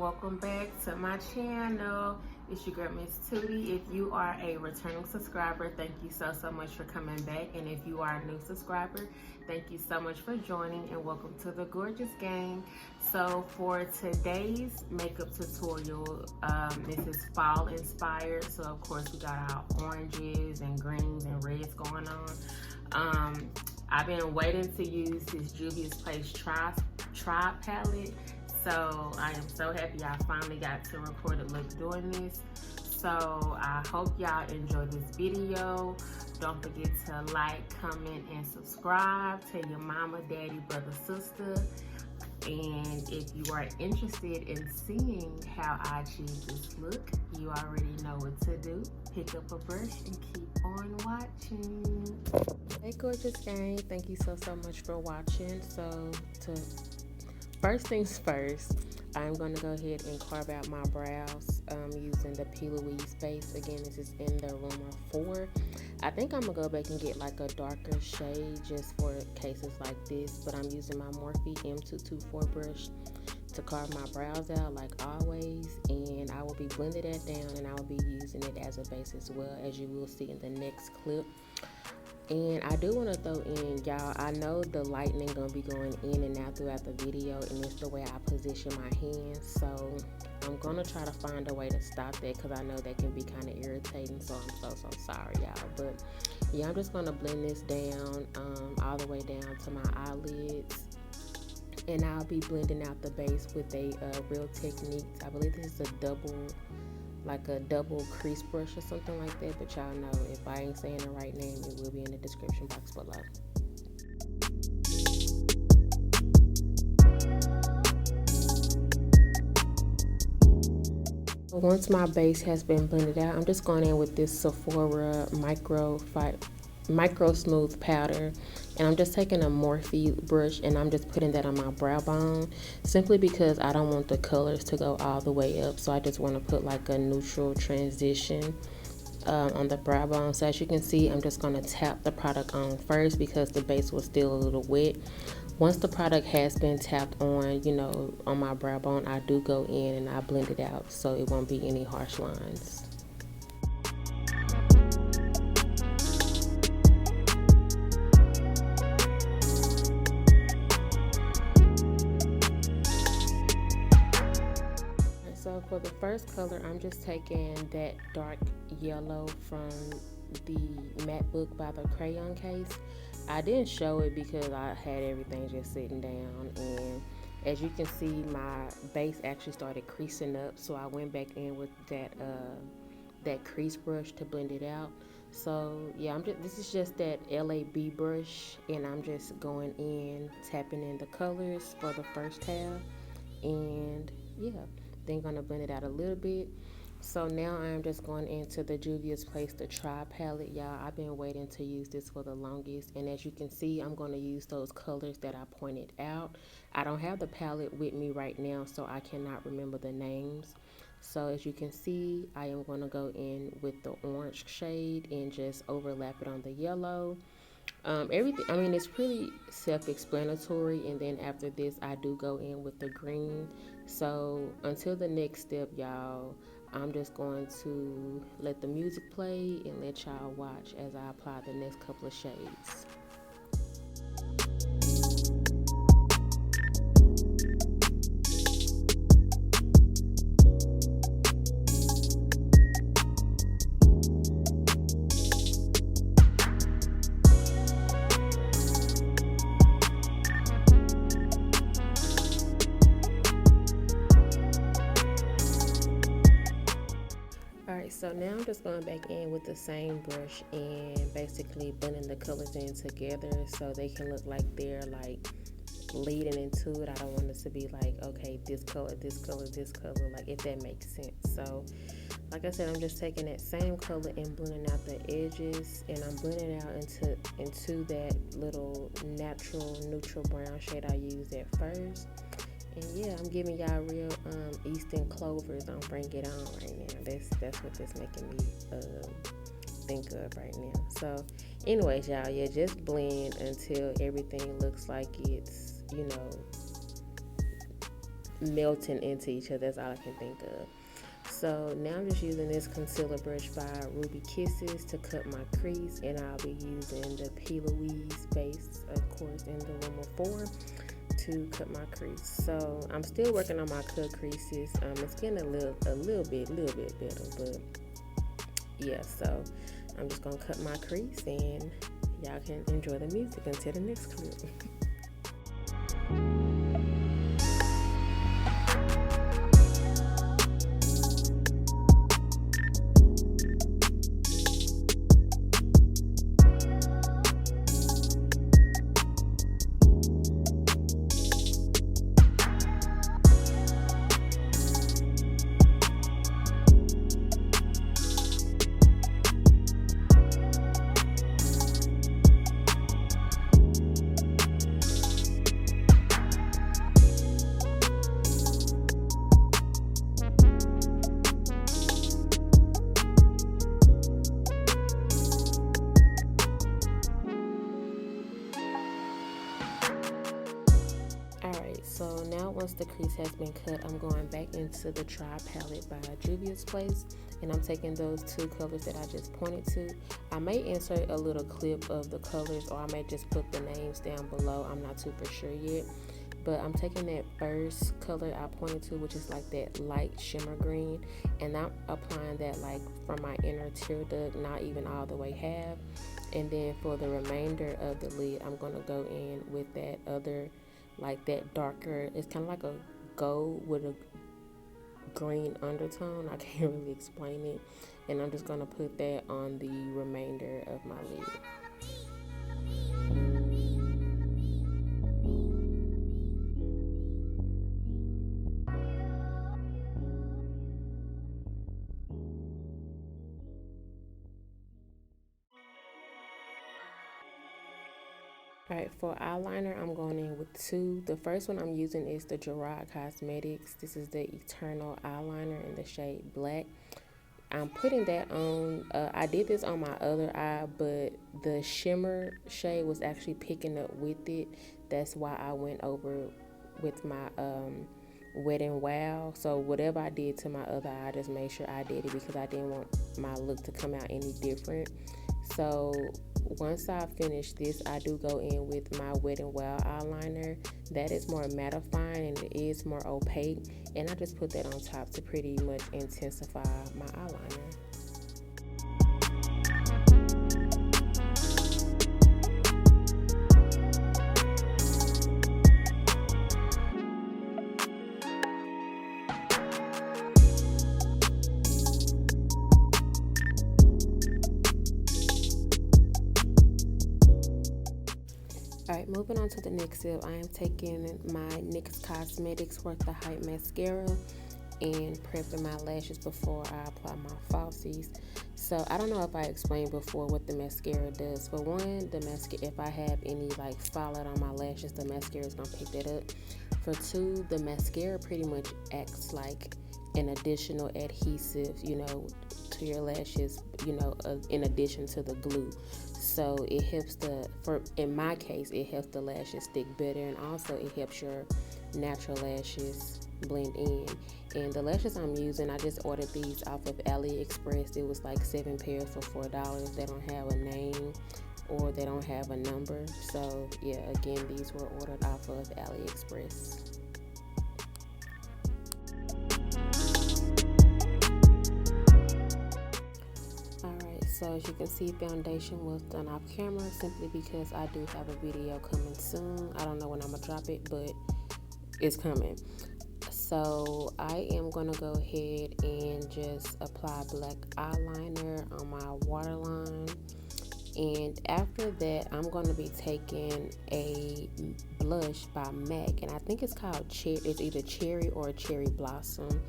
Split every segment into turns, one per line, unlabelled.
welcome back to my channel. It's your girl Miss Tuttie. If you are a returning subscriber, thank you so much for coming back, and if you are a new subscriber, thank you so much for joining, and welcome to the Gorgeous gang. So for today's makeup tutorial, this is fall inspired, so of course we got our oranges and greens and reds going on. I've been waiting to use this juvis'splace Tri palette, so I am so happy I finally got to record a look doing this. So I hope y'all enjoy this video. Don't forget to like, comment, and subscribe. Tell your mama, daddy, brother, sister. And if you are interested in seeing how I achieve this look, you already know what to do. Pick up a brush and keep on watching. Hey Gorgeous gang, thank you so much for watching. So first things first, I'm going to go ahead and carve out my brows using the Louise base. Again, this is in the room of 4. I think I'm going to go back and get like a darker shade just for cases like this, but I'm using my Morphe M224 brush to carve my brows out like always, and I will be blending that down, and I will be using it as a base as well, as you will see in the next clip. And I do want to throw in, y'all, I know the lightning gonna be going in and out throughout the video, and it's the way I position my hands, so I'm gonna try to find a way to stop that, because I know that can be kind of irritating. So I'm so sorry, y'all. But yeah, I'm just gonna blend this down all the way down to my eyelids, and I'll be blending out the base with a Real Techniques. I believe this is a double crease brush or something like that, but y'all know if I ain't saying the right name, it will be in the description box below. Once my base has been blended out, I'm just going in with this Sephora Microsmooth powder, and I'm just taking a Morphe brush and I'm just putting that on my brow bone, simply because I don't want the colors to go all the way up, so I just want to put like a neutral transition on the brow bone. So as you can see, I'm just going to tap the product on first because the base was still a little wet. Once the product has been tapped on, you know, on my brow bone, I do go in and I blend it out so it won't be any harsh lines. So for the first color, I'm just taking that dark yellow from the matte book by the Crayon case. I didn't show it because I had everything just sitting down, and as you can see, my base actually started creasing up, so I went back in with that crease brush to blend it out. So yeah, this is just that LAB brush, and I'm just going in, tapping in the colors for the first tab, and yeah, then gonna blend it out a little bit. So now I'm just going into the juvis'splace, the Tri palette, y'all. I've been waiting to use this for the longest, and as you can see, I'm going to use those colors that I pointed out. I don't have the palette with me right now, so I cannot remember the names. So as you can see, I am going to go in with the orange shade and just overlap it on the yellow. Everything, I mean, it's pretty self-explanatory, and then after this, I do go in with the green. So until the next step, y'all, I'm just going to let the music play and let y'all watch as I apply the next couple of shades. So now I'm just going back in with the same brush and basically blending the colors in together so they can look like they're like leading into it. I don't want this to be like, okay, this color, this color, this color, like, if that makes sense. So like I said, I'm just taking that same color and blending out the edges, and I'm blending out into that little natural neutral brown shade I used at first. And yeah, I'm giving y'all real Eastern Clovers. Don't bring it on right now. That's what this making me think of right now. So anyways, y'all, yeah, just blend until everything looks like it's, you know, melting into each other. That's all I can think of. So now I'm just using this concealer brush by Ruby Kisses to cut my crease, and I'll be using the Louise base, of course, in the room of 4 to cut my crease. So I'm still working on my cut creases. It's getting a little bit better, but yeah. So I'm just gonna cut my crease, and y'all can enjoy the music until the next clip. So now once the crease has been cut, I'm going back into the Tri palette by juvis'splace, and I'm taking those 2 colors that I just pointed to. I may insert a little clip of the colors, or I may just put the names down below. I'm not super sure yet, but I'm taking that first color I pointed to, which is like that light shimmer green, and I'm applying that like from my inner tear duct, not even all the way half. And then for the remainder of the lid, I'm going to go in with that other, like that darker, it's kind of like a gold with a green undertone. I can't really explain it. And I'm just going to put that on the remainder of my lid. Alright, for eyeliner, I'm going in with 2. The first one I'm using is the Gerard Cosmetics. This is the Eternal eyeliner in the shade Black. I'm putting that on. I did this on my other eye, but the shimmer shade was actually picking up with it. That's why I went over with my Wet n Wild. So whatever I did to my other eye, I just made sure I did it because I didn't want my look to come out any different. So once I finish this, I do go in with my Wet n Wild eyeliner. That is more mattifying and it is more opaque, and I just put that on top to pretty much intensify my eyeliner. Alright, moving on to the next step, I am taking my NYX Cosmetics Worth the Hype mascara and prepping my lashes before I apply my falsies. So I don't know if I explained before what the mascara does. For one, the mascara, if I have any like fallout on my lashes, the mascara is gonna pick that up. For 2, the mascara pretty much acts like an additional adhesive, you know, to your lashes, you know, in addition to the glue. So it helps in my case, it helps the lashes stick better, and also it helps your natural lashes blend in. And the lashes I'm using, I just ordered these off of AliExpress. It was like 7 pairs for $4. They don't have a name or they don't have a number. So yeah, again, these were ordered off of AliExpress. So as you can see, foundation was done off camera simply because I do have a video coming soon. I don't know when I'm gonna drop it, but it's coming. So I am gonna go ahead and just apply black eyeliner on my waterline, and after that I'm gonna be taking a blush by M.A.C, and I think it's called it's either Cherry or Cherry Blossom,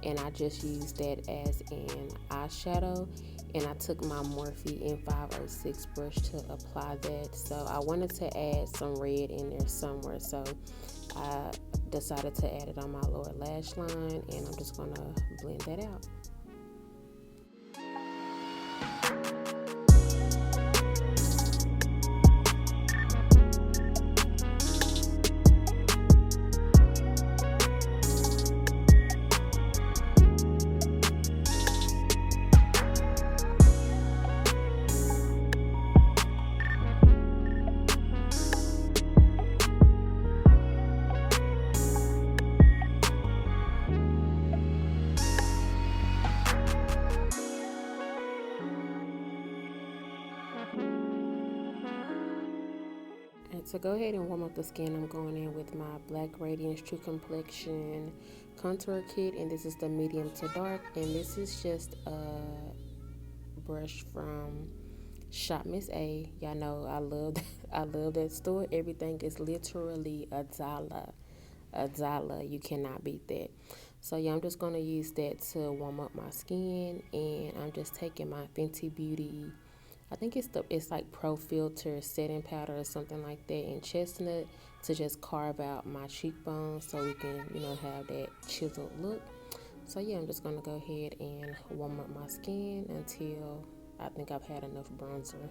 and I just used that as an eyeshadow. And I took my Morphe M506 brush to apply that. So I wanted to add some red in there somewhere. So I decided to add it on my lower lash line. And I'm just going to blend that out. to go ahead and warm up the skin, I'm going in with my Black Radiance True Complexion contour kit, and this is the medium to dark, and this is just a brush from Shop Miss A. Y'all know I love I love that store. Everything is literally a dollar. A dollar. You cannot beat that. So yeah, I'm just gonna use that to warm up my skin, and I'm just taking my Fenty Beauty, I think it's like Pro Filter setting powder or something like that, in chestnut, to just carve out my cheekbones so we can, you know, have that chiseled look. So yeah, I'm just gonna go ahead and warm up my skin until I think I've had enough bronzer.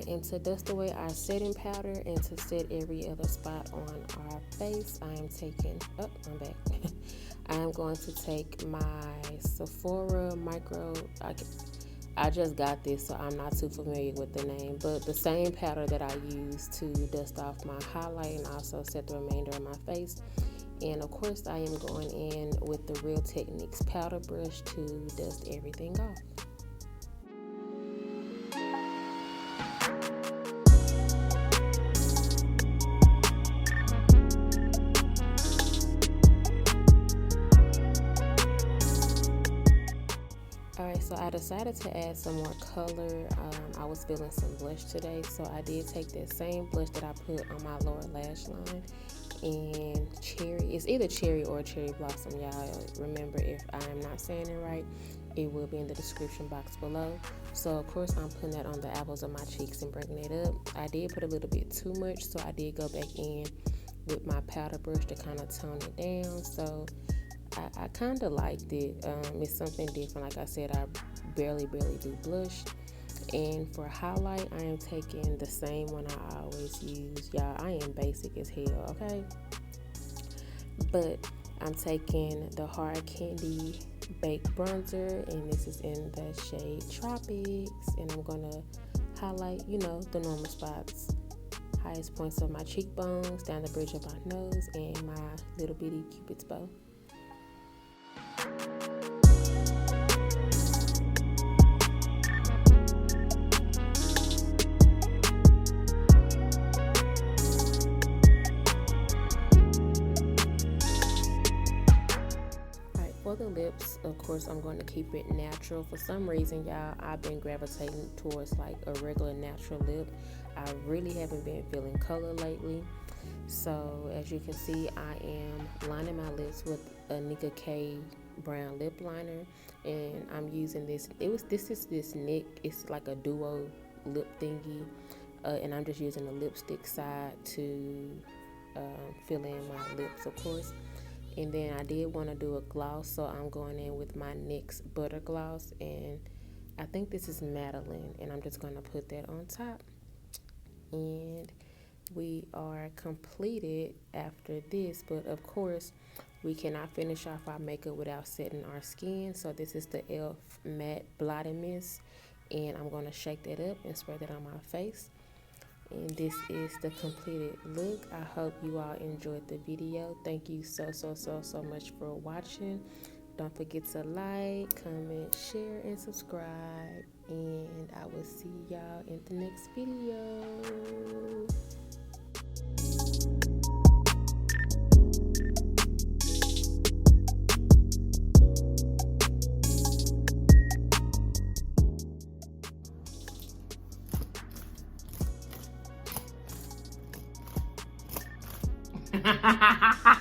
And to dust away our setting powder and to set every other spot on our face, I am taking, I'm back. I am going to take my Sephora I just got this, so I'm not too familiar with the name, but the same powder that I use to dust off my highlight and also set the remainder of my face. And of course, I am going in with the Real Techniques powder brush to dust everything off. Alright, so I decided to add some more color. I was feeling some blush today, so I did take that same blush that I put on my lower lash line, and cherry, it's either cherry or cherry blossom, y'all. Remember, if I am not saying it right, it will be in the description box below. So of course I'm putting that on the apples of my cheeks and bringing it up. I did put a little bit too much, so I did go back in with my powder brush to kind of tone it down. So I kind of liked it. It's something different. Like I said, I barely do blush. And for highlight, I am taking the same one I always use. Y'all, I am basic as hell, okay? But I'm taking the Hard Candy Baked Bronzer, and this is in the shade Tropics. And I'm going to highlight, you know, the normal spots. Highest points of my cheekbones, down the bridge of my nose, and my little bitty Cupid's bow. For the lips, of course, I'm going to keep it natural. For some reason, y'all, I've been gravitating towards like a regular natural lip. I really haven't been feeling color lately. So as you can see, I am lining my lips with a Nika K brown lip liner, and I'm using this. This is this NYX. It's like a duo lip thingy, and I'm just using the lipstick side to fill in my lips, of course. And then I did want to do a gloss, so I'm going in with my NYX Butter Gloss, and I think this is Madeline, and I'm just going to put that on top. And we are completed after this, but of course we cannot finish off our makeup without setting our skin. So this is the E.L.F. Matte Blotting Mist, and I'm going to shake that up and spread that on my face. And this is the completed look. I hope you all enjoyed the video. Thank you so much for watching. Don't forget to like, comment, share, and subscribe. And I will see y'all in the next video. Ha ha ha ha ha!